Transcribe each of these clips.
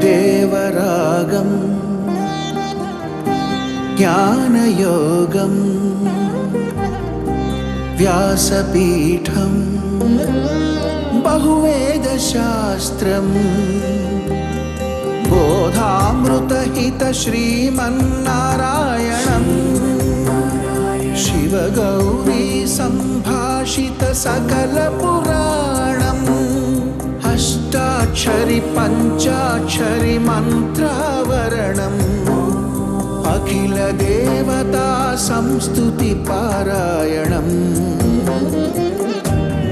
దేవరాగం జ్ఞానయోగం వ్యాసపీఠం బహువేదశాస్త్రం బోధామృతహిత శ్రీమన్నారాయణం శివగౌరీ సంభాషిత సకల పురాణం అష్టాక్షరి పంచాక్షరి మంత్రావరణం అఖిల దేవతా సంస్తుతి పారాయణం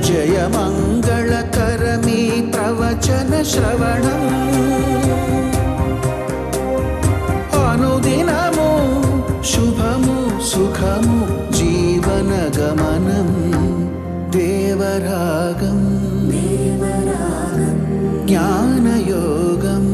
జయమంగళకరమీ ప్రవచన శ్రవణం అనుదినము శుభము సుఖము జీవన గమనం దేవరాగం జ్ఞానయోగం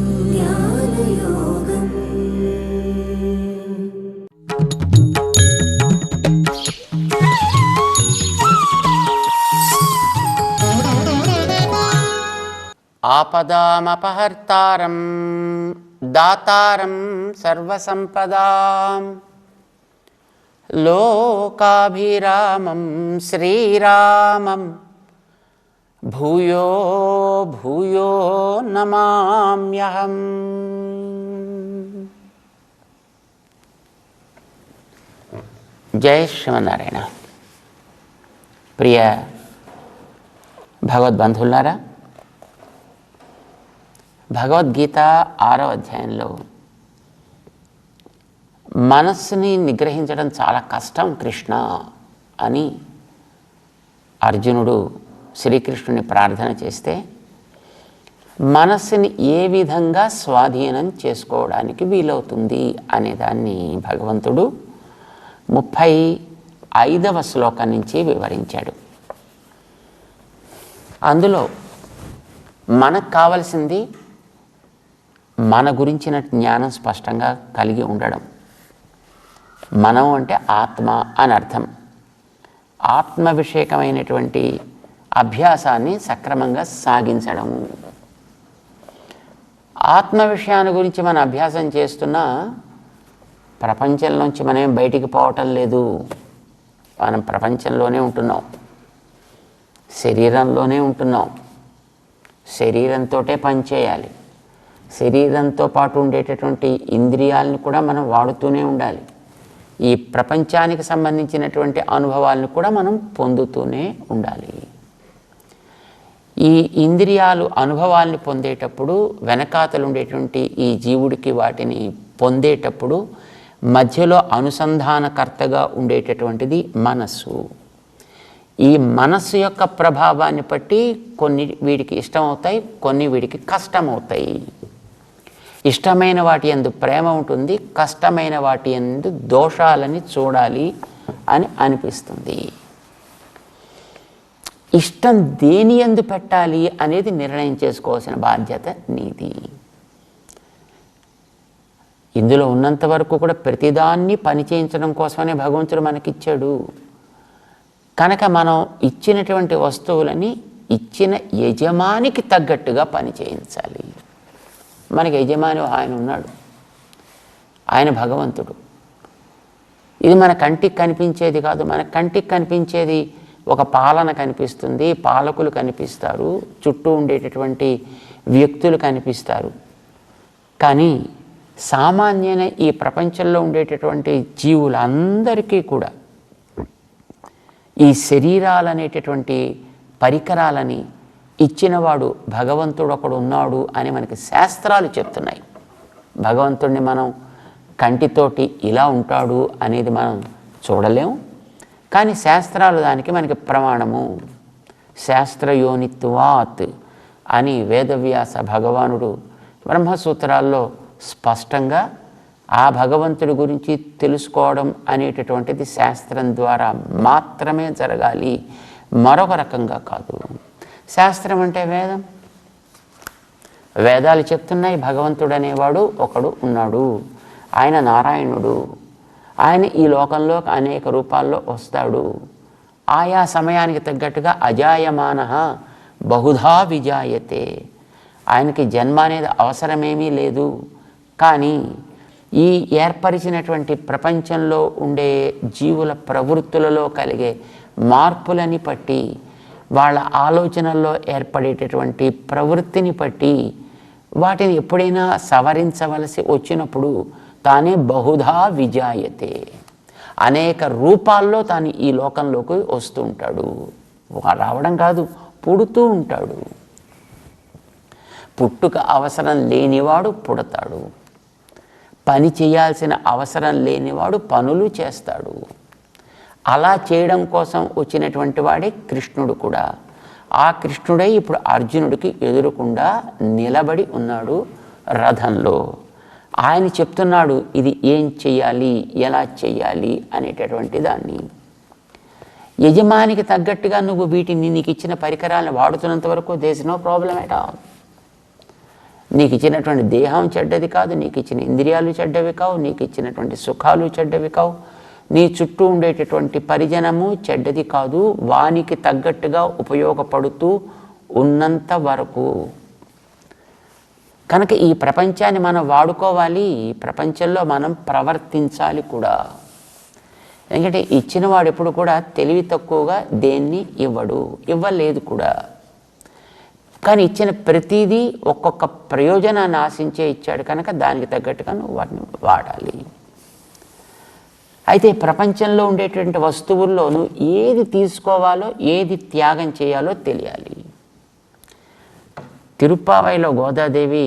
ఆపదామపహర్తారం దాతారం సర్వసంపదాం లోకాభిరామం శ్రీరామం భూయో భూయో నమామ్యహం. జై శ్రీమన్నారాయణ. ప్రియ భగవద్బంధువులారా, భగవద్గీత 6వ అధ్యాయంలో మనస్సుని నిగ్రహించడం చాలా కష్టం కృష్ణ అని అర్జునుడు శ్రీకృష్ణుని ప్రార్థన చేస్తే మనస్సుని ఏ విధంగా స్వాధీనం చేసుకోవడానికి వీలవుతుంది అనేదాన్ని భగవంతుడు 35వ శ్లోకం నుంచి వివరించాడు. అందులో మనకు కావలసింది మన గురించిన జ్ఞానం స్పష్టంగా కలిగి ఉండడం. మనం అంటే ఆత్మ అని అర్థం. ఆత్మ విషయకమైనటువంటి అభ్యాసాన్ని సక్రమంగా సాగించడము. ఆత్మ విషయాన్ని గురించి మన అభ్యాసం చేస్తున్నా ప్రపంచంలోంచి మనం బయటికి పోవటం లేదు. మనం ప్రపంచంలోనే ఉంటున్నాం, శరీరంలోనే ఉంటున్నాం. శరీరంతో పనిచేయాలి. శరీరంతో పాటు ఉండేటటువంటి ఇంద్రియాలను కూడా మనం వాడుతూనే ఉండాలి. ఈ ప్రపంచానికి సంబంధించినటువంటి అనుభవాలను కూడా మనం పొందుతూనే ఉండాలి. ఈ ఇంద్రియాలు అనుభవాల్ని పొందేటప్పుడు వెనకాతలు ఉండేటువంటి ఈ జీవుడికి వాటిని పొందేటప్పుడు మధ్యలో అనుసంధానకర్తగా ఉండేటటువంటిది మనస్సు. ఈ మనస్సు యొక్క ప్రభావాన్ని బట్టి కొన్ని వీడికి ఇష్టమవుతాయి, కొన్ని వీడికి కష్టమవుతాయి. ఇష్టమైన వాటి యందు ప్రేమ ఉంటుంది, కష్టమైన వాటి యందు దోషాలని చూడాలి అని అనిపిస్తుంది. ఇష్టం దేని యందు పెట్టాలి అనేది నిర్ణయం చేసుకోవాల్సిన బాధ్యత నీది. ఇందులో ఉన్నంత వరకు కూడా ప్రతిదాన్ని పని చేయించడం కోసమనే భగవంతుడు మనకిచ్చాడు. కనుక మనం ఇచ్చినటువంటి వస్తువులని ఇచ్చిన యజమానికి తగ్గట్టుగా పని చేయించాలి. మనకి యజమాని ఆయన ఉన్నాడు, ఆయన భగవంతుడు. ఇది మన కంటికి కనిపించేది కాదు. మన కంటికి కనిపించేది ఒక పాలన కనిపిస్తుంది, పాలకులు కనిపిస్తారు, చుట్టూ ఉండేటటువంటి వ్యక్తులు కనిపిస్తారు. కానీ సామాన్యమైన ఈ ప్రపంచంలో ఉండేటటువంటి జీవులందరికీ కూడా ఈ శరీరాలనేటటువంటి పరికరాలని ఇచ్చినవాడు భగవంతుడు ఒకడు ఉన్నాడు అని మనకి శాస్త్రాలు చెప్తున్నాయి. భగవంతుడిని మనం కంటితోటి ఇలా ఉంటాడు అనేది మనం చూడలేము, కానీ శాస్త్రాలు దానికి మనకి ప్రమాణము. శాస్త్రయోనిత్వాత్ అని వేదవ్యాస భగవానుడు బ్రహ్మసూత్రాల్లో స్పష్టంగా ఆ భగవంతుడి గురించి తెలుసుకోవడం అనేటటువంటిది శాస్త్రం ద్వారా మాత్రమే జరగాలి, మరొక రకంగా కాదు. శాస్త్రం అంటే వేదం. వేదాలు చెప్తున్నాయి భగవంతుడు అనేవాడు ఒకడు ఉన్నాడు, ఆయన నారాయణుడు, ఆయన ఈ లోకంలో అనేక రూపాల్లో వస్తాడు ఆయా సమయానికి తగ్గట్టుగా అజాయమాన బహుధా విజాయతే, ఆయనకి జన్మ అనేది అవసరమేమీ లేదు. కానీ ఈ ఏర్పరిచినటువంటి ప్రపంచంలో ఉండే జీవుల ప్రవృత్తులలో కలిగే మార్పులని బట్టి, వాళ్ళ ఆలోచనల్లో ఏర్పడేటటువంటి ప్రవృత్తిని బట్టి వాటిని ఎప్పుడైనా సవరించవలసి వచ్చినప్పుడు తానే బహుధా విజాయతే, అనేక రూపాల్లో తాను ఈ లోకంలోకి వస్తూ ఉంటాడు. రావడం కాదు, పుడుతూ ఉంటాడు. పుట్టుక అవసరం లేనివాడు పుడతాడు, పని చేయాల్సిన అవసరం లేనివాడు పనులు చేస్తాడు. అలా చేయడం కోసం వచ్చినటువంటి వాడే కృష్ణుడు కూడా. ఆ కృష్ణుడే ఇప్పుడు అర్జునుడికి ఎదురుకుండా నిలబడి ఉన్నాడు రథంలో. ఆయన చెప్తున్నాడు ఇది ఏం చెయ్యాలి, ఎలా చెయ్యాలి అనేటటువంటి దాన్ని. యజమానికి తగ్గట్టుగా నువ్వు వీటిని, నీకు ఇచ్చిన పరికరాలను వాడుతున్నంత వరకు there is no problem at all. నీకు ఇచ్చినటువంటి దేహం చెడ్డది కాదు, నీకు ఇచ్చిన ఇంద్రియాలు చెడ్డవి కావు, నీకు ఇచ్చినటువంటి సుఖాలు చెడ్డవి కావు, నీ చుట్టూ ఉండేటటువంటి పరిజనము చెడ్డది కాదు. వానికి తగ్గట్టుగా ఉపయోగపడుతూ ఉన్నంత వరకు కనుక ఈ ప్రపంచాన్ని మనం వాడుకోవాలి, ఈ ప్రపంచంలో మనం ప్రవర్తించాలి కూడా. ఎందుకంటే ఇచ్చినవాడు ఎప్పుడు కూడా తెలివి తక్కువగా దేన్ని ఇవ్వలేదు కూడా. కానీ ఇచ్చిన ప్రతిదీ ఒక్కొక్క ప్రయోజనాన్ని ఆశించే ఇచ్చాడు కనుక దానికి తగ్గట్టుగా నువ్వు వాటిని వాడాలి. అయితే ప్రపంచంలో ఉండేటువంటి వస్తువుల్లోనూ ఏది తీసుకోవాలో ఏది త్యాగం చేయాలో తెలియాలి. తిరుప్పావైలో గోదాదేవి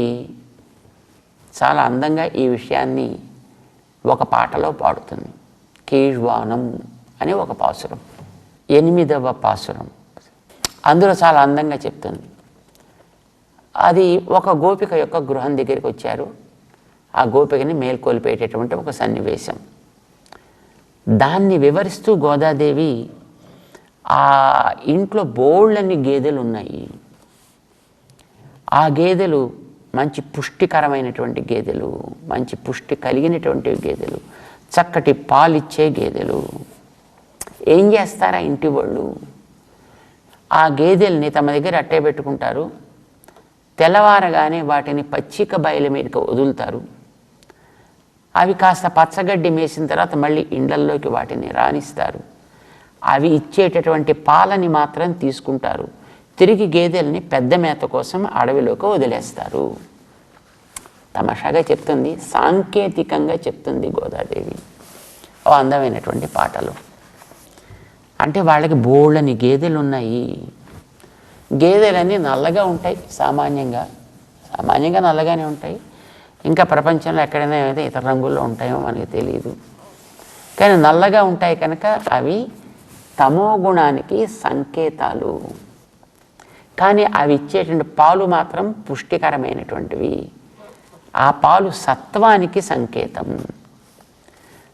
చాలా అందంగా ఈ విషయాన్ని ఒక పాటలో పాడుతుంది. కీழ்వానం అనే ఒక పాసురం, 8వ పాసురం. అందులో చాలా అందంగా చెప్తుంది. అది ఒక గోపిక యొక్క గృహం దగ్గరికి వచ్చారు. ఆ గోపికని మేల్కొల్పేటటువంటి ఒక సన్నివేశం. దాన్ని వివరిస్తూ గోదాదేవి ఆ ఇంట్లో బోళ్ళన్ని గేదెలు ఉన్నాయి. ఆ గేదెలు మంచి పుష్టికరమైనటువంటి గేదెలు, మంచి పుష్టి కలిగినటువంటి గేదెలు, చక్కటి పాలిచ్చే గేదెలు. ఏం చేస్తారా ఇంటి వాళ్ళు? ఆ గేదెల్ని తమ దగ్గర అట్టే పెట్టుకుంటారు. తెల్లవారగానే వాటిని పచ్చిక బయలు మీదకి వదులుతారు. అవి కాస్త పచ్చగడ్డి మేసిన తర్వాత మళ్ళీ ఇండ్లల్లోకి వాటిని రాణిస్తారు. అవి ఇచ్చేటటువంటి పాలని మాత్రం తీసుకుంటారు. తిరిగి గేదెల్ని పెద్ద మేత కోసం అడవిలోకి వదిలేస్తారు. తమాషాగా చెప్తుంది, సాంకేతికంగా చెప్తుంది గోదాదేవి ఓ అందమైనటువంటి పాటలు. అంటే వాళ్ళకి బోళ్ళని గేదెలు ఉన్నాయి. గేదెలన్నీ నల్లగా ఉంటాయి. సామాన్యంగా నల్లగానే ఉంటాయి. ఇంకా ప్రపంచంలో ఎక్కడైనా ఏదైతే ఇతర రంగుల్లో ఉంటాయో మనకి తెలియదు. కానీ నల్లగా ఉంటాయి కనుక అవి తమో గుణానికి సంకేతాలు. కానీ అవి ఇచ్చేటువంటి పాలు మాత్రం పుష్టికరమైనటువంటివి. ఆ పాలు సత్వానికి సంకేతం.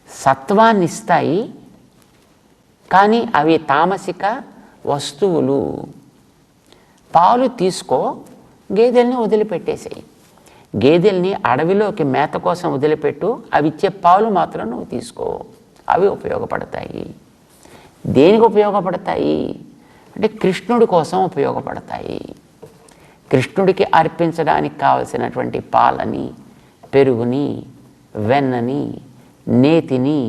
సత్వాన్ని ఇస్తాయి, కానీ అవి తామసిక వస్తువులు. పాలు తీసుకో, గేదెల్ని వదిలిపెట్టేసాయి. గేదెల్ని అడవిలోకి మేత కోసం వదిలిపెట్టు, అవి ఇచ్చే పాలు మాత్రం నువ్వు తీసుకో. అవి ఉపయోగపడతాయి. దేనికి ఉపయోగపడతాయి అంటే కృష్ణుడి కోసం ఉపయోగపడతాయి. కృష్ణుడికి అర్పించడానికి కావలసినటువంటి పాలని, పెరుగుని, వెన్నని, నేతిని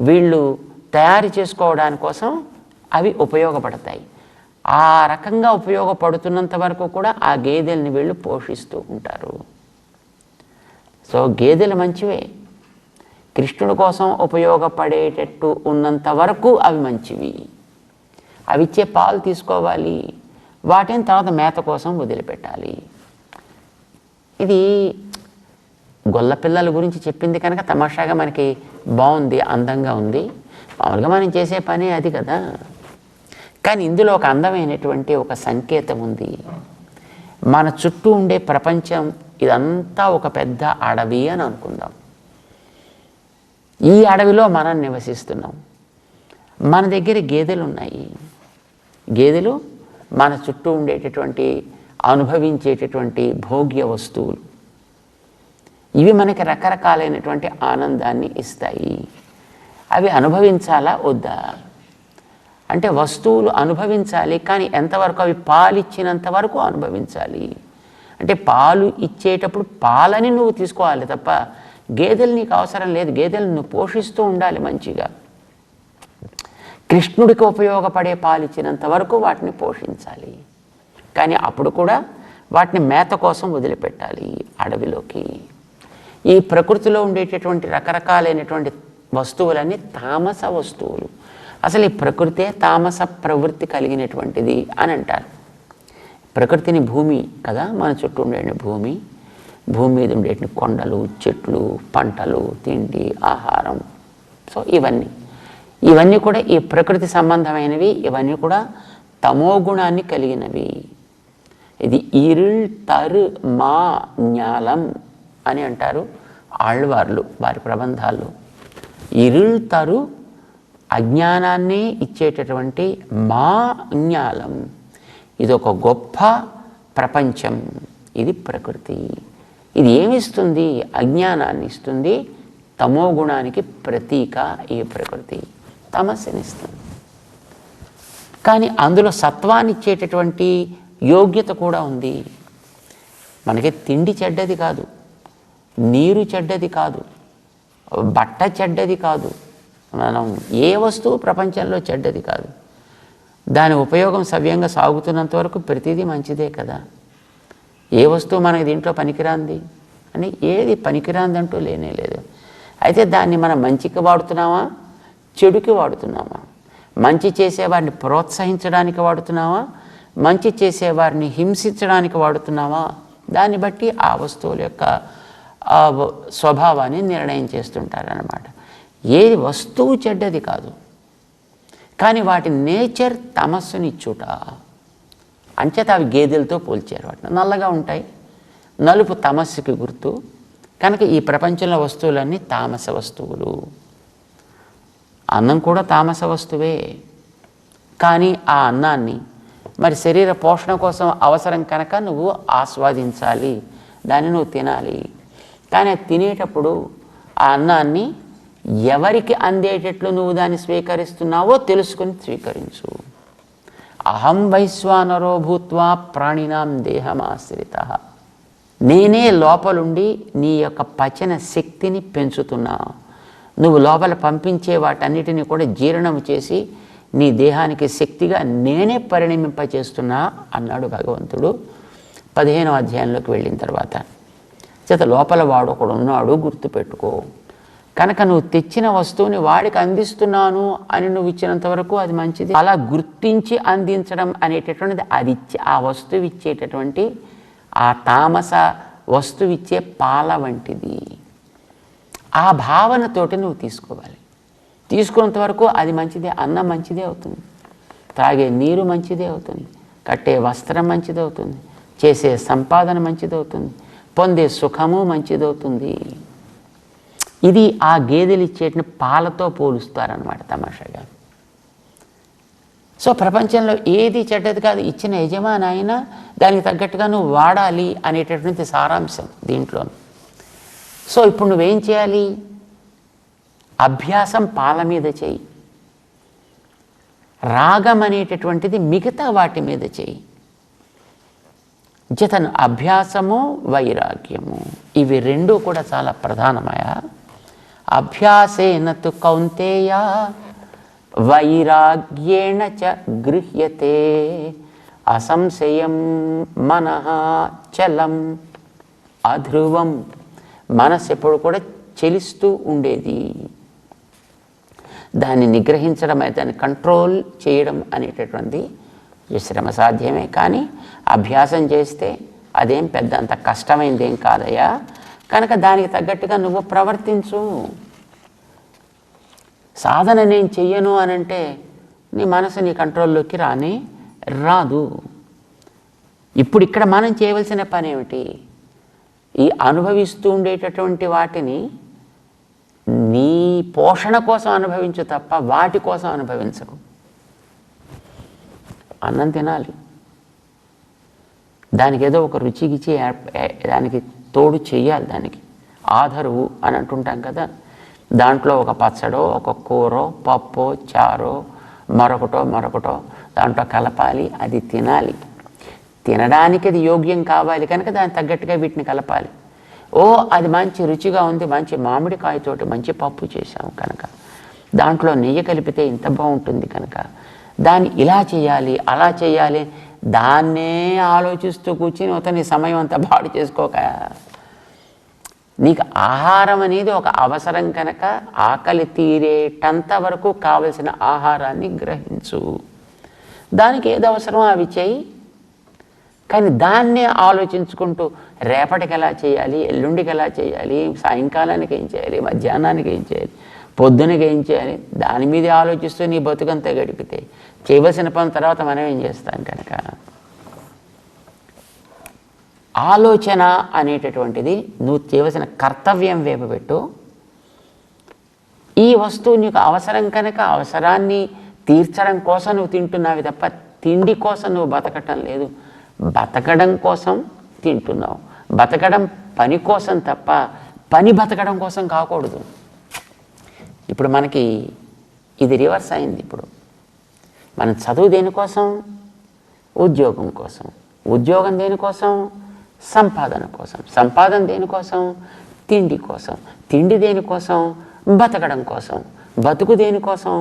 వీళ్ళు తయారు చేసుకోవడానికి కోసం అవి ఉపయోగపడతాయి. ఆ రకంగా ఉపయోగపడుతున్నంత వరకు కూడా ఆ గేదెల్ని వీళ్ళు పోషిస్తూ ఉంటారు. సో గేదెలు మంచివే. కృష్ణుడి కోసం ఉపయోగపడేటట్టు ఉన్నంత వరకు అవి మంచివి. అవి ఇచ్చే పాలు తీసుకోవాలి, వాటిని తర్వాత మేత కోసం వదిలిపెట్టాలి. ఇది గొల్ల పిల్లల గురించి చెప్పింది కనుక తమాషాగా మనకి బాగుంది, అందంగా ఉంది. మామూలుగా మనం చేసే పనే అది కదా. కానీ ఇందులో ఒక అందమైనటువంటి ఒక సంకేతం ఉంది. మన చుట్టూ ఉండే ప్రపంచం ఇదంతా ఒక పెద్ద అడవి అని అనుకుందాం. ఈ అడవిలో మనం నివసిస్తున్నాం. మన దగ్గర గేదెలు ఉన్నాయి. గేదెలు మన చుట్టూ ఉండేటటువంటి అనుభవించేటటువంటి భోగ్య వస్తువులు. ఇవి మనకి రకరకాలైనటువంటి ఆనందాన్ని ఇస్తాయి. అవి అనుభవించాలా వద్దా? అంటే వస్తువులు అనుభవించాలి, కానీ ఎంతవరకు అవి పాలు ఇచ్చినంత వరకు అనుభవించాలి. అంటే పాలు ఇచ్చేటప్పుడు పాలని నువ్వు తీసుకోవాలి తప్ప గేదెలు నీకు అవసరం లేదు. గేదెలు నువ్వు పోషిస్తూ ఉండాలి మంచిగా. కృష్ణుడికి ఉపయోగపడే పాలు ఇచ్చినంత వరకు వాటిని పోషించాలి. కానీ అప్పుడు కూడా వాటిని మేత కోసం వదిలిపెట్టాలి అడవిలోకి. ఈ ప్రకృతిలో ఉండేటటువంటి రకరకాలైనటువంటి వస్తువులన్నీ తామస వస్తువులు. అసలు ఈ ప్రకృతే తామస ప్రవృత్తి కలిగినటువంటిది అని అంటారు. ప్రకృతిని భూమి కదా, మన చుట్టూ ఉండే భూమి, భూమి మీద ఉండే కొండలు, చెట్లు, పంటలు, తిండి, ఆహారం. సో ఇవన్నీ కూడా ఈ ప్రకృతి సంబంధమైనవి. ఇవన్నీ కూడా తమో గుణాన్ని కలిగినవి. ఇది ఇరుళ్ తరు మా జ్ఞాలం అని అంటారు ఆళ్వార్లు వారి ప్రబంధాల్లో. ఇరుళ్ తరు అజ్ఞానాన్ని ఇచ్చేటటువంటి మా జ్ఞాలం. ఇది ఒక గొప్ప ప్రపంచం. ఇది ప్రకృతి. ఇది ఏమిస్తుంది? అజ్ఞానాన్ని ఇస్తుంది. తమో గుణానికి ప్రతీక ఈ ప్రకృతి. తమస్సునిస్తుంది. కానీ అందులో సత్వాన్ని ఇచ్చేటటువంటి యోగ్యత కూడా ఉంది. మనకి తిండి చెడ్డది కాదు, నీరు చెడ్డది కాదు, బట్ట చెడ్డది కాదు, మనం ఏ వస్తువు ప్రపంచంలో చెడ్డది కాదు. దాని ఉపయోగం సవ్యంగా సాగుతున్నంత వరకు ప్రతిదీ మంచిదే కదా. ఏ వస్తువు మనకి దీంట్లో పనికిరాంది అని ఏది పనికిరాందంటూ లేనే లేదు. అయితే దాన్ని మనం మంచికి వాడుతున్నామా, చెడుకి వాడుతున్నామా? మంచి చేసేవారిని ప్రోత్సహించడానికి వాడుతున్నావా, మంచి చేసేవారిని హింసించడానికి వాడుతున్నావా? దాన్ని బట్టి ఆ వస్తువుల యొక్క స్వభావాన్ని నిర్ణయం చేస్తుంటారన్నమాట. ఏ వస్తువు చెడ్డది కాదు, కానీ వాటి నేచర్ తమస్సునిచ్చుట. అంచేత అవి గేదెలతో పోల్చారు. వాటిని నల్లగా ఉంటాయి, నలుపు తమస్సుకి గుర్తు. కనుక ఈ ప్రపంచంలో వస్తువులన్నీ తామస వస్తువులు. అన్నం కూడా తామస వస్తువే. కానీ ఆ అన్నాన్ని మరి శరీర పోషణ కోసం అవసరం కనుక నువ్వు ఆస్వాదించాలి, దాన్ని నువ్వు తినాలి. కానీ అది తినేటప్పుడు ఆ అన్నాన్ని ఎవరికి అందేటట్లు నువ్వు దాన్ని స్వీకరిస్తున్నావో తెలుసుకుని స్వీకరించు. అహం వైశ్వానరో భూత్వా ప్రాణినాం దేహమాశ్రిత. నేనే లోపలుండి నీ యొక్క పచన శక్తిని పెంచుతున్నా. నువ్వు లోపల పంపించే వాటన్నిటిని కూడా జీర్ణం చేసి నీ దేహానికి శక్తిగా నేనే పరిణమింపచేస్తున్నా అన్నాడు భగవంతుడు 15వ అధ్యాయంలోకి వెళ్ళిన తర్వాత. చేత లోపల వాడు ఒకడు ఉన్నాడు, గుర్తుపెట్టుకో. కనుక నువ్వు తెచ్చిన వస్తువుని వాడికి అందిస్తున్నాను అని నువ్వు ఇచ్చినంత వరకు అది మంచిది. అలా గుర్తించి అందించడం అనేటటువంటిది అది ఆ వస్తువు ఇచ్చేటటువంటి ఆ తామస వస్తువు ఇచ్చే పాల వంటిది. ఆ భావనతోటి నువ్వు తీసుకోవాలి. తీసుకున్నంత వరకు అది మంచిదే. అన్నం మంచిదే అవుతుంది, త్రాగే నీరు మంచిదే అవుతుంది, కట్టే వస్త్రం మంచిదవుతుంది, చేసే సంపాదన మంచిదవుతుంది, పొందే సుఖము మంచిదవుతుంది. ఇది ఆ గేదెలు ఇచ్చేటిని పాలతో పోలుస్తారనమాట తమాషాగా. సో ప్రపంచంలో ఏది చెడ్డది కాదు. ఇచ్చిన యజమాని అయినా దానికి తగ్గట్టుగా నువ్వు వాడాలి అనేటటువంటి సారాంశం దీంట్లో. సో ఇప్పుడు నువ్వేం చేయాలి? అభ్యాసం పాల మీద చేయి, రాగం అనేటటువంటిది మిగతా వాటి మీద చేయి. జతను అభ్యాసము, వైరాగ్యము ఇవి రెండూ కూడా చాలా ప్రధానమయ. అభ్యాసేన తు కౌంతేయ వైరాగ్యేణ చ గృహ్యతే అసంశయం మనః చలం అధ్రువం. మనసు ఎప్పుడు కూడా చెలిస్తూ ఉండేది. దాన్ని నిగ్రహించడం, దాన్ని కంట్రోల్ చేయడం అనేటటువంటి శ్రమ సాధ్యమే. కానీ అభ్యాసం చేస్తే అదేం పెద్ద అంత కష్టమైందేం కాదయ్యా. కనుక దానికి తగ్గట్టుగా నువ్వు ప్రవర్తించు. సాధన నేను చెయ్యను అనంటే నీ మనసు నీ కంట్రోల్లోకి రాదు. ఇప్పుడు ఇక్కడ మనం చేయవలసిన పని ఏమిటి? ఈ అనుభవిస్తూ ఉండేటటువంటి వాటిని నీ పోషణ కోసం అనుభవించు తప్ప వాటి కోసం అనుభవించకు. అన్నం తినాలి, దానికి ఏదో ఒక రుచిగిచ్చి దానికి తోడు చెయ్యాలి. దానికి ఆధరువు అని అంటుంటాం కదా. దాంట్లో ఒక పచ్చడో, ఒక కూరో, పప్పో, చారో, మరొకటో దాంట్లో కలపాలి, అది తినాలి. తినడానికి అది యోగ్యం కావాలి కనుక దానికి తగ్గట్టుగా వీటిని కలపాలి. అది మంచి రుచిగా ఉంది, మంచి మామిడికాయతోటి మంచి పప్పు చేశాము కనుక దాంట్లో నెయ్యి కలిపితే ఇంత బాగుంటుంది కనుక దాన్ని ఇలా చేయాలి, అలా చేయాలి, దాన్నే ఆలోచిస్తూ కూర్చుని అతని సమయం అంతా పాడు చేసుకోక. నీకు ఆహారం అనేది ఒక అవసరం కనుక ఆకలి తీరేటంత వరకు కావలసిన ఆహారాన్ని గ్రహించు. దానికి ఏది అవసరమో అవి చేయి. కానీ దాన్నే ఆలోచించుకుంటూ రేపటికి ఎలా చేయాలి, ఎల్లుండికి ఎలా చేయాలి, సాయంకాలానికి ఏం చేయాలి, మధ్యాహ్నానికి ఏం చేయాలి, పొద్దునకి ఏం చేయాలి, దాని మీదే ఆలోచిస్తూ నీ బతుకంతా గడిపితే చేయవలసిన పని తర్వాత మనం ఏం చేస్తాం కనుక ఆలోచన అనేటటువంటిది నువ్వు చేయవలసిన కర్తవ్యం వైపు పెట్టు. ఈ వస్తువు నీకు అవసరం కనుక అవసరాన్ని తీర్చడం కోసం నువ్వు తింటున్నావు తప్ప తిండి కోసం నువ్వు బతకటం లేదు. బతకడం కోసం తింటున్నావు. బతకడం పని కోసం తప్ప పని బతకడం కోసం కాకూడదు. ఇప్పుడు మనకి ఇది రివర్స్ అయింది. ఇప్పుడు మనం చదువు దేనికోసం? ఉద్యోగం కోసం. ఉద్యోగం దేనికోసం? సంపాదన కోసం. సంపాదన దేనికోసం? తిండి కోసం. తిండి దేనికోసం? బతకడం కోసం. బతుకు దేనికోసం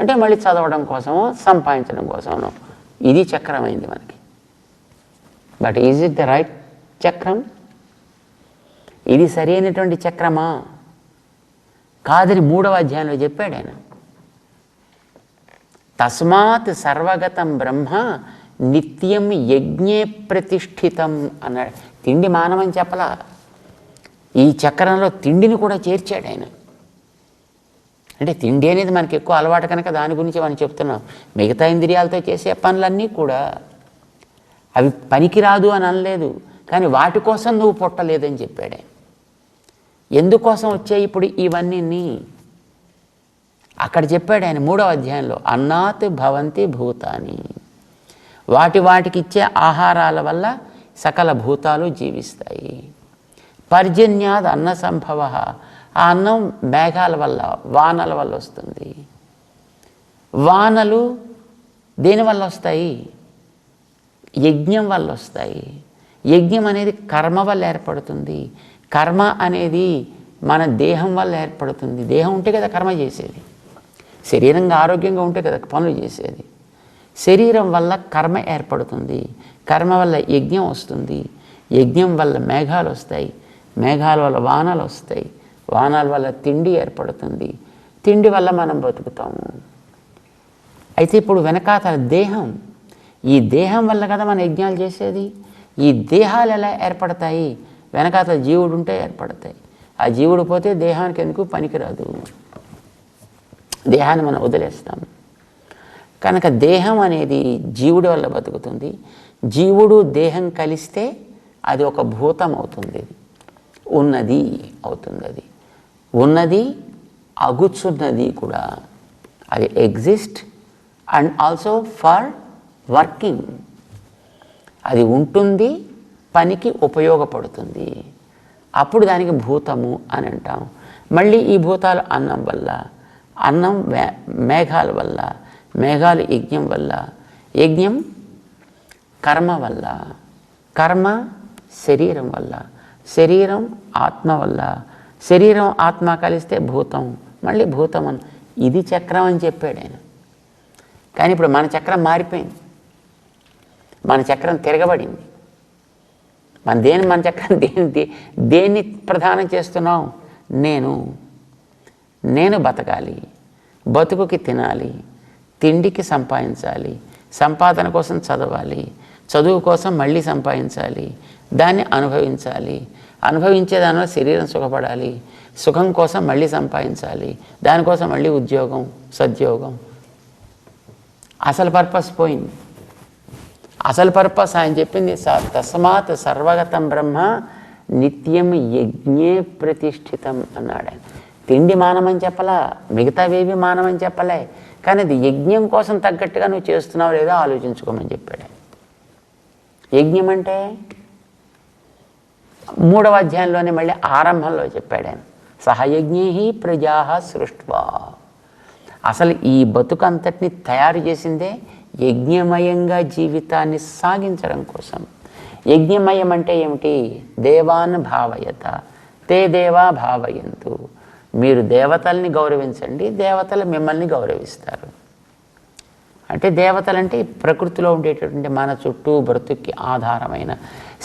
అంటే మళ్ళీ చదవడం కోసమో సంపాదించడం కోసమో. ఇది చక్రం అయింది మనకి. But is it the right చక్రం? ఇది సరైనటువంటి చక్రమా కాదని 3వ అధ్యాయంలో చెప్పాడు ఆయన. తస్మాత్ సర్వగతం బ్రహ్మ నిత్యం యజ్ఞే ప్రతిష్ఠితం అన్నాడు. తిండి మానమని చెప్పలా, ఈ చక్రంలో తిండిని కూడా చేర్చాడు ఆయన. అంటే తిండి అనేది మనకి ఎక్కువ అలవాటు కనుక దాని గురించి మనం చెప్తున్నాం. మిగతా ఇంద్రియాలతో చేసే పనులన్నీ కూడా అవి పనికిరాదు అని అనలేదు, కానీ వాటి కోసం నువ్వు పుట్టలేదని చెప్పాడే. ఎందుకోసం వచ్చాయి ఇప్పుడు ఇవన్నీ? అక్కడ చెప్పాడు ఆయన 3వ అధ్యాయంలో, అన్నాత్ భవంతి భూతాని. వాటికి ఇచ్చే ఆహారాల వల్ల సకల భూతాలు జీవిస్తాయి. పర్జన్యాద్ అన్న సంభవ. ఆ అన్నం మేఘాల వల్ల, వానల వల్ల వస్తుంది. వానలు దేనివల్ల వస్తాయి? యజ్ఞం వల్ల వస్తాయి. యజ్ఞం అనేది కర్మ వల్ల ఏర్పడుతుంది. కర్మ అనేది మన దేహం వల్ల ఏర్పడుతుంది. దేహం ఉంటే కదా కర్మ చేసేది. శరీరంగా ఆరోగ్యంగా ఉంటే కదా పనులు చేసేది. శరీరం వల్ల కర్మ ఏర్పడుతుంది. కర్మ వల్ల యజ్ఞం వస్తుంది. యజ్ఞం వల్ల మేఘాలు వస్తాయి. మేఘాల వల్ల వానలు వస్తాయి. వానల వల్ల తిండి ఏర్పడుతుంది. తిండి వల్ల మనం బతుకుతాము. అయితే ఇప్పుడు వెనకాతల దేహం, ఈ దేహం వల్ల కదా మనం యజ్ఞాలు చేసేది. ఈ దేహాలు ఎలా ఏర్పడతాయి? వెనకాతల జీవుడు ఉంటే ఏర్పడతాయి. ఆ జీవుడు పోతే దేహానికి ఎందుకు పనికిరాదు. దేహాన్ని మనం వదిలేస్తాం కనుక దేహం అనేది జీవుడి వల్ల బతుకుతుంది. జీవుడు దేహం కలిస్తే అది ఒక భూతం అవుతుంది, ఉన్నది అవుతుంది. అది ఉన్నది అగుచున్నది కూడా. అది exist and also for working. అది ఉంటుంది, పనికి ఉపయోగపడుతుంది. అప్పుడు దానికి భూతము అని అంటాం. మళ్ళీ ఈ భూతాలు అన్నం వల్ల, అన్నం మేఘాల వల్ల, మేఘాలు యజ్ఞం వల్ల, యజ్ఞం కర్మ వల్ల, కర్మ శరీరం వల్ల, శరీరం ఆత్మ వల్ల, శరీరం ఆత్మ కలిస్తే భూతం, మళ్ళీ భూతం అని. ఇది చక్రం అని చెప్పాడు ఆయన. కానీ ఇప్పుడు మన చక్రం మారిపోయింది. మన చక్రం తిరగబడింది. మన చక్రం దేన్ని ప్రధానం చేస్తున్నాం? నేను బతకాలి, బతుకుకి తినాలి, తిండికి సంపాదించాలి, సంపాదన కోసం చదవాలి, చదువు కోసం మళ్ళీ సంపాదించాలి, దాన్ని అనుభవించాలి, అనుభవించే దానివల్ల శరీరం సుఖపడాలి, సుఖం కోసం మళ్ళీ సంపాదించాలి, దానికోసం మళ్ళీ ఉద్యోగం, సద్యోగం. అసలు పర్పస్ పోయింది. అసలు పర్పస్ ఆయన చెప్పింది తస్మాత్ సర్వగతం బ్రహ్మ నిత్యం యజ్ఞే ప్రతిష్ఠితం అన్నాడు ఆయన. తిండి మానమని చెప్పలా, మిగతావేవి మానమని చెప్పలే, కానీ అది యజ్ఞం కోసం తగ్గట్టుగా నువ్వు చేస్తున్నావు లేదో ఆలోచించుకోమని చెప్పాడు. యజ్ఞం అంటే 3వ అధ్యాయంలోనే మళ్ళీ ఆరంభంలో చెప్పాడు ఆయన, సహయజ్ఞై ప్రజా సృష్ట్వా. అసలు ఈ బతుకంతటిని తయారు చేసిందే యజ్ఞమయంగా జీవితాన్ని సాగించడం కోసం. యజ్ఞమయం అంటే ఏమిటి? దేవాన్ భావయత తే దేవా భావయంతు. మీరు దేవతల్ని గౌరవించండి, దేవతలు మిమ్మల్ని గౌరవిస్తారు. అంటే దేవతలంటే ప్రకృతిలో ఉండేటటువంటి మన చుట్టూ బ్రతుక్కి ఆధారమైన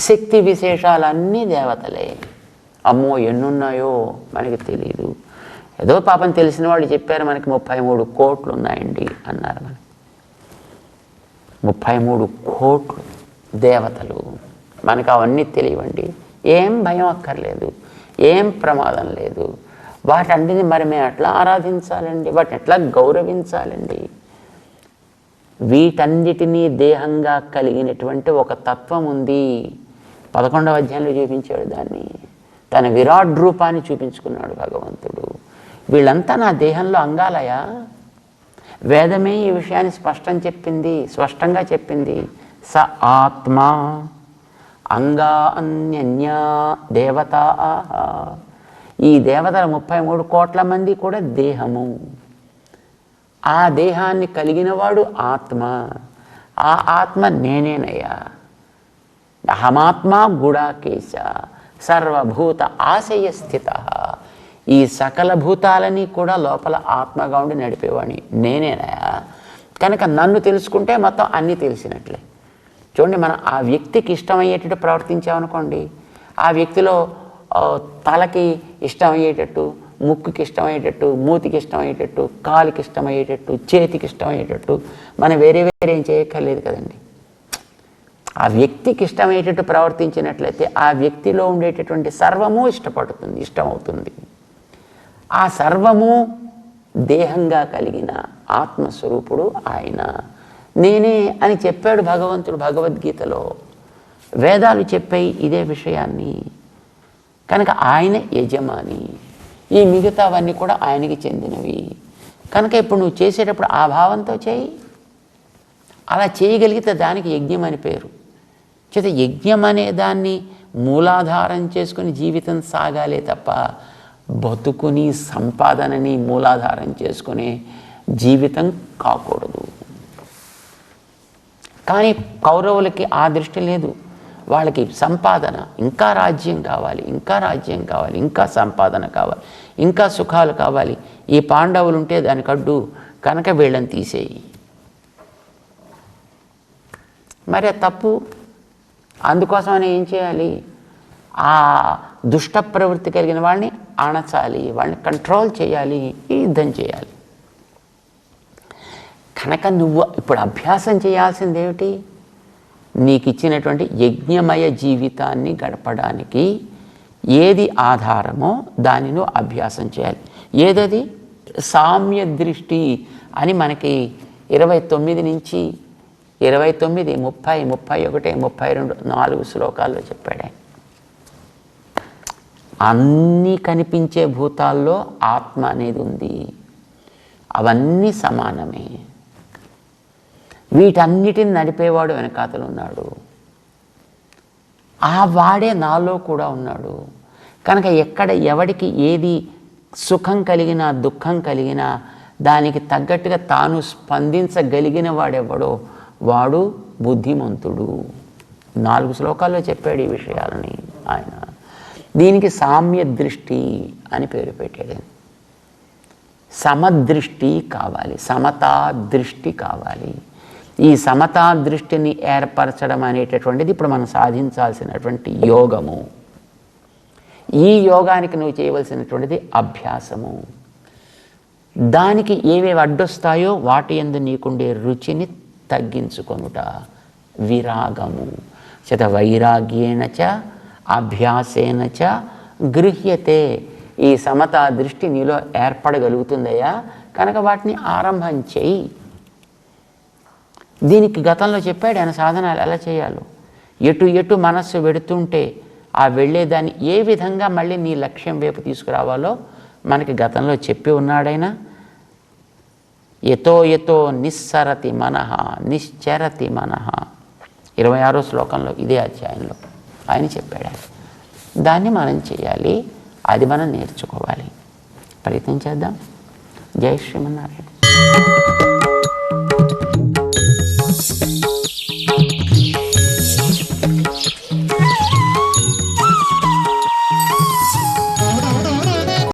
శక్తి విశేషాలన్నీ దేవతలే. అమ్మో ఎన్నున్నాయో మనకి తెలియదు. ఏదో పాపం తెలిసిన వాళ్ళు చెప్పారు, మనకి 33 కోట్లు ఉన్నాయండి అన్నారు. మనకి 33 కోట్లు దేవతలు. మనకు అవన్నీ తెలియవండి. ఏం భయం అక్కర్లేదు, ఏం ప్రమాదం లేదు. వాటన్నిటిని మరి మేము ఎట్లా ఆరాధించాలండి, వాటిని ఎట్లా గౌరవించాలండి? వీటన్నిటినీ దేహంగా కలిగినటువంటి ఒక తత్వం ఉంది. 11వ అధ్యాయంలో చూపించాడు దాన్ని. తన విరాట్ రూపాన్ని చూపించుకున్నాడు భగవంతుడు. వీళ్ళంతా నా దేహంలో అంగాలయా. వేదమే ఈ విషయాన్ని స్పష్టంగా చెప్పింది. స ఆత్మా అంగా అన్యన్యా దేవతా. ఈ దేవతల 33 కోట్ల మంది కూడా దేహము. ఆ దేహాన్ని కలిగినవాడు ఆత్మ. ఆ ఆత్మ నేనేనయ్యా. అహమాత్మా గుడాకేశ సర్వభూత ఆశయ స్థిత. ఈ సకల భూతాలని కూడా లోపల ఆత్మగా ఉండి నడిపేవాడిని నేనేనయ్యా. కనుక నన్ను తెలుసుకుంటే మొత్తం అన్నీ తెలిసినట్లే. చూడండి, మనం ఆ వ్యక్తికి ఇష్టమయ్యేటట్టు ప్రవర్తించామనుకోండి, ఆ వ్యక్తిలో తలకి ఇష్టమయ్యేటట్టు, ముక్కుకి ఇష్టమయ్యేటట్టు, మూతికి ఇష్టమయ్యేటట్టు, కాలుకి ఇష్టమయ్యేటట్టు, చేతికి ఇష్టమయ్యేటట్టు మనం వేరే ఏం చేయక్కర్లేదు కదండి. ఆ వ్యక్తికి ఇష్టమయ్యేటట్టు ప్రవర్తించినట్లయితే ఆ వ్యక్తిలో ఉండేటటువంటి సర్వము ఇష్టమవుతుంది. ఆ సర్వము దేహంగా కలిగిన ఆత్మస్వరూపుడు ఆయన. నేనే అని చెప్పాడు భగవంతుడు భగవద్గీతలో. వేదాలు చెప్పాయి ఇదే విషయాన్ని. కనుక ఆయన యజమాని, ఈ మిగతావన్నీ కూడా ఆయనకి చెందినవి. కనుక ఇప్పుడు నువ్వు చేసేటప్పుడు ఆ భావంతో చేయి. అలా చేయగలిగితే దానికి యజ్ఞం అని పేరు. చేత యజ్ఞం అనే దాన్ని మూలాధారం చేసుకుని జీవితం సాగాలే తప్ప బతుకుని సంపాదనని మూలాధారం చేసుకునే జీవితం కాకూడదు. కానీ కౌరవులకి ఆ దృష్టి లేదు. వాళ్ళకి సంపాదన, ఇంకా రాజ్యం కావాలి, ఇంకా సంపాదన కావాలి, ఇంకా సుఖాలు కావాలి. ఈ పాండవులు ఉంటే దానికి అడ్డు, కనుక వీళ్ళని తీసేయి. మరి తప్పు. అందుకోసమని ఏం చేయాలి? ఆ దుష్ట ప్రవృత్తి కలిగిన వాళ్ళని అణచాలి, వాళ్ళని కంట్రోల్ చేయాలి, యుద్ధం చేయాలి. కనుక నువ్వు ఇప్పుడు అభ్యాసం చేయాల్సింది ఏమిటి? నీకు ఇచ్చినటువంటి యజ్ఞమయ జీవితాన్ని గడపడానికి ఏది ఆధారమో దాన్ని నువ్వు అభ్యాసం చేయాలి. ఏదది? సామ్య దృష్టి అని మనకి 29 నుంచి 29, 30, 31, 32 4 శ్లోకాల్లో చెప్పాడు. అన్నీ కనిపించే భూతాల్లో ఆత్మ అనేది ఉంది. అవన్నీ సమానమే. వీటన్నిటిని నడిపేవాడు వెనకాతలు ఉన్నాడు. ఆ వాడే నాలో కూడా ఉన్నాడు. కనుక ఎక్కడ ఎవడికి ఏది సుఖం కలిగినా దుఃఖం కలిగినా దానికి తగ్గట్టుగా తాను స్పందించగలిగిన వాడెవడో వాడు బుద్ధిమంతుడు. 4 శ్లోకాల్లో చెప్పాడు ఈ విషయాలని ఆయన. దీనికి సామ్య దృష్టి అని పేరు పెట్టాడు. సమదృష్టి కావాలి, సమతా దృష్టి కావాలి. ఈ సమతా దృష్టిని ఏర్పరచడం అనేటటువంటిది ఇప్పుడు మనం సాధించాల్సినటువంటి యోగము. ఈ యోగానికి నువ్వు చేయవలసినటువంటిది అభ్యాసము. దానికి ఏవేవి అడ్డొస్తాయో వాటి యందు నీకుండే రుచిని తగ్గించుకొనుట విరాగము. చేత వైరాగ్యేన చ అభ్యాసేన చ గృహ్యతే. ఈ సమతా దృష్టి నీలో ఏర్పడగలుగుతుందయ్యా, కనుక వాటిని ఆరంభం చేయి. దీనికి గతంలో చెప్పాడు ఆయన సాధనాలు ఎలా చేయాలో. ఎటు మనస్సు వెడుతుంటే ఆ వెళ్ళేదాన్ని ఏ విధంగా మళ్ళీ నీ లక్ష్యం వైపు తీసుకురావాలో మనకి గతంలో చెప్పి ఉన్నాడైనా. యతో నిస్సరతి మనః నిశ్చరతి మనః 26వ శ్లోకంలో ఇదే అధ్యాయంలో ఆయన చెప్పాడు. దాన్ని మనం చేయాలి, అది మనం నేర్చుకోవాలి. ప్రయత్నం చేద్దాం. జై శ్రీమన్నారాయణ.